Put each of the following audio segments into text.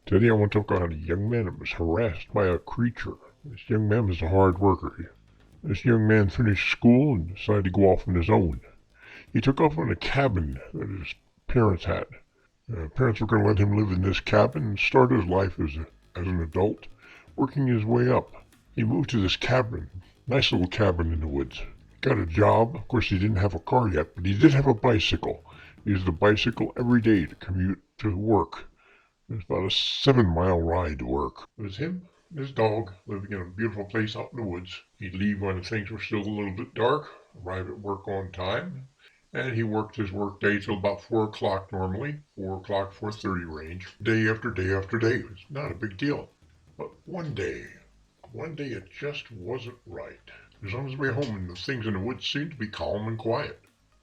Today I want to talk about a young man that was harassed by a creature. This young man was a hard worker. This young man finished school and decided to go off on his own. He took off on a cabin that his parents had. Parents were going to let him live in this cabin and start his life as an adult, working his way up. He moved to this cabin, nice little cabin in the woods. Got a job. Of course, he didn't have a car yet, but he did have a bicycle. He used the bicycle every day to commute to work. It was about a 7 mile ride to work. It was him and his dog living in a beautiful place out in the woods. He'd leave when things were still a little bit dark, arrive at work on time, and he worked his work day till about 4 o'clock normally, 4 o'clock, 4:30 range, day after day after day. It was not a big deal. But one day it just wasn't right. He was on his way home and the things in the woods seemed to be calm and quiet.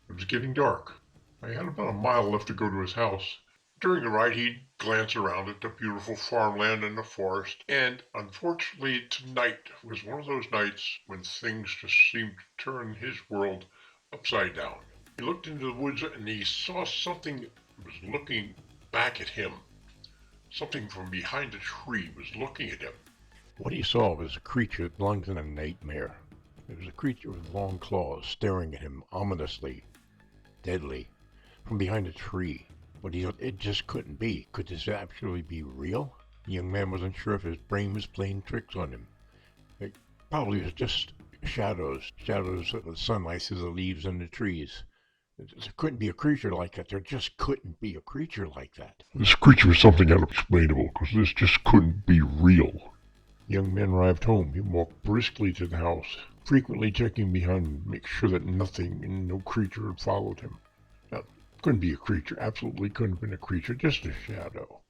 It was getting dark. I had about a mile left to go to his house. During the ride, he'd glance around at the beautiful farmland and the forest, and unfortunately, tonight was one of those nights when things just seemed to turn his world upside down. He looked into the woods and he saw something was looking back at him. Something from behind a tree was looking at him. What he saw was a creature that belonged in a nightmare. It was a creature with long claws staring at him ominously, deadly, from behind a tree. But it just couldn't be. Could this actually be real? The young man wasn't sure if his brain was playing tricks on him. It probably was just shadows of the sunlight through the leaves and the trees. There couldn't be a creature like that. There just couldn't be a creature like that. This creature was something unexplainable, because this just couldn't be real. The young man arrived home. He walked briskly to the house, frequently checking behind him to make sure that nothing and no creature had followed him. Couldn't be a creature. Absolutely couldn't have been a creature. Just a shadow.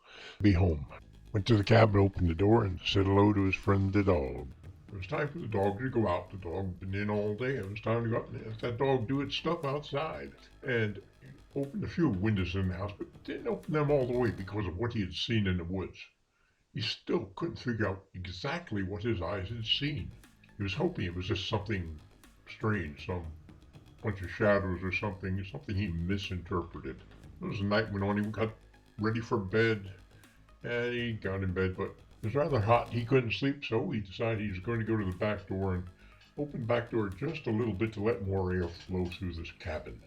Be home. Went to the cabin, opened the door, and said hello to his friend the dog. It was time for the dog to go out. The dog had been in all day. It was time to go out and let that dog do its stuff outside. And he opened a few windows in the house, but didn't open them all the way because of what he had seen in the woods. He still couldn't figure out exactly what his eyes had seen. He was hoping it was just something strange, some bunch of shadows or something he misinterpreted. As the night went on, he got ready for bed, and he got in bed, but it was rather hot. He couldn't sleep, so he decided he was going to go to the back door and open the back door just a little bit to let more air flow through this cabin.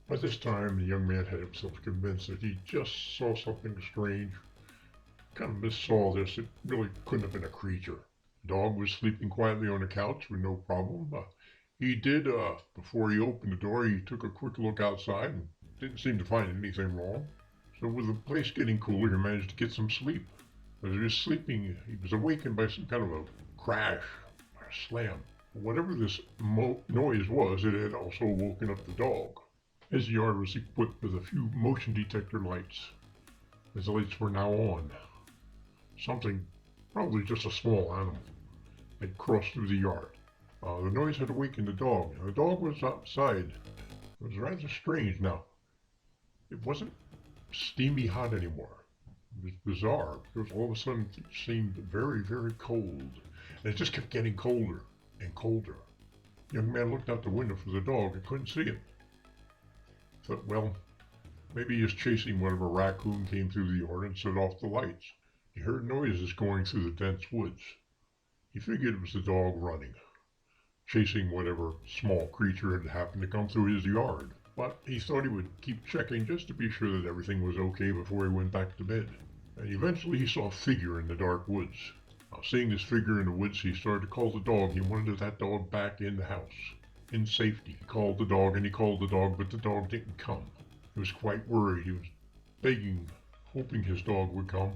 By this time, the young man had himself convinced that he just saw something strange. Kind of missaw this. It really couldn't have been a creature. The dog was sleeping quietly on the couch with no problem. He did, before he opened the door, he took a quick look outside and didn't seem to find anything wrong. So with the place getting cooler, he managed to get some sleep. As he was sleeping, he was awakened by some kind of a crash or a slam. Whatever this noise was, it had also woken up the dog. His yard was equipped with a few motion detector lights. His lights were now on. Something, probably just a small animal, had crossed through the yard. The noise had awakened the dog. The dog was outside. It was rather strange now. It wasn't steamy hot anymore. It was bizarre because all of a sudden it seemed very, very cold. And it just kept getting colder and colder. The young man looked out the window for the dog and couldn't see it. Thought, well, maybe he was chasing whatever raccoon came through the yard and set off the lights. He heard noises going through the dense woods. He figured it was the dog running, chasing whatever small creature had happened to come through his yard. But he thought he would keep checking just to be sure that everything was okay before he went back to bed. And eventually he saw a figure in the dark woods. Seeing this figure in the woods, he started to call the dog. He wanted that dog back in the house, in safety. He called the dog and he called the dog, but the dog didn't come. He was quite worried. He was begging, hoping his dog would come.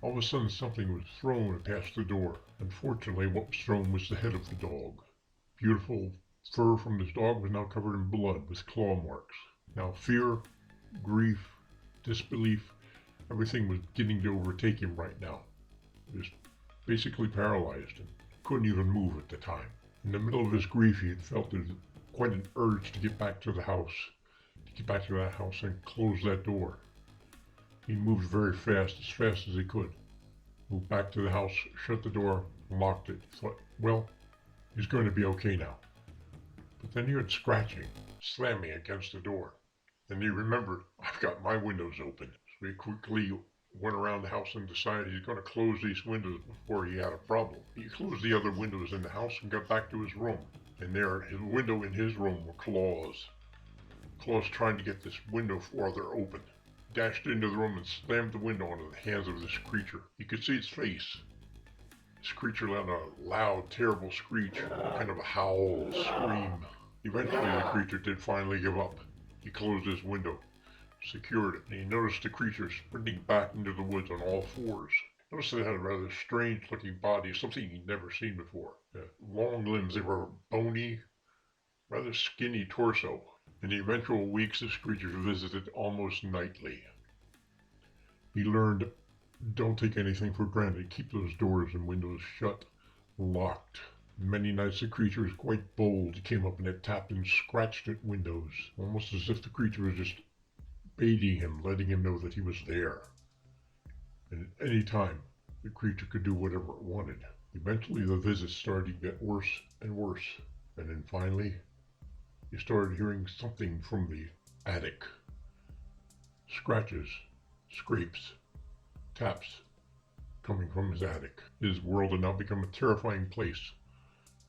All of a sudden something was thrown past the door. Unfortunately, what was thrown was the head of the dog. Beautiful fur from this dog was now covered in blood with claw marks. Now fear, grief, disbelief, everything was beginning to overtake him right now. He was basically paralyzed and couldn't even move at the time. In the middle of his grief, he had felt quite an urge to get back to the house, and close that door. He moved very fast as he could. Moved back to the house, shut the door, locked it. Thought, well, he's going to be okay now. But then he heard scratching, slamming against the door. Then he remembered, I've got my windows open. So he quickly went around the house and decided he's going to close these windows before he had a problem. He closed the other windows in the house and got back to his room. And there, his window in his room were claws. Claws trying to get this window farther open. Dashed into the room and slammed the window into the hands of this creature. You could see its face. This creature let out a loud, terrible screech, kind of a howl, scream. Eventually, the creature did finally give up. He closed his window, secured it, and he noticed the creature sprinting back into the woods on all fours. Noticed it had a rather strange-looking body, something he'd never seen before. Long limbs, they were bony, rather skinny torso. In the eventual weeks, this creature visited almost nightly. He learned, don't take anything for granted. Keep those doors and windows shut, locked. Many nights the creature was quite bold. He came up and it tapped and scratched at windows, almost as if the creature was just baiting him, letting him know that he was there. And at any time, the creature could do whatever it wanted. Eventually the visits started to get worse and worse. And then finally, he started hearing something from the attic. Scratches, scrapes, taps coming from his attic. His world had now become a terrifying place.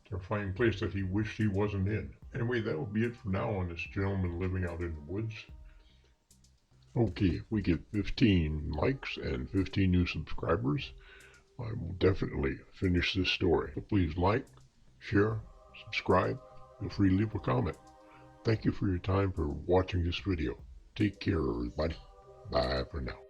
Terrifying place that he wished he wasn't in. Anyway, that will be it for now on this gentleman living out in the woods. Okay, if we get 15 likes and 15 new subscribers, I will definitely finish this story. So please like, share, subscribe, feel free to leave a comment. Thank you for your time for watching this video. Take care, everybody. Bye for now.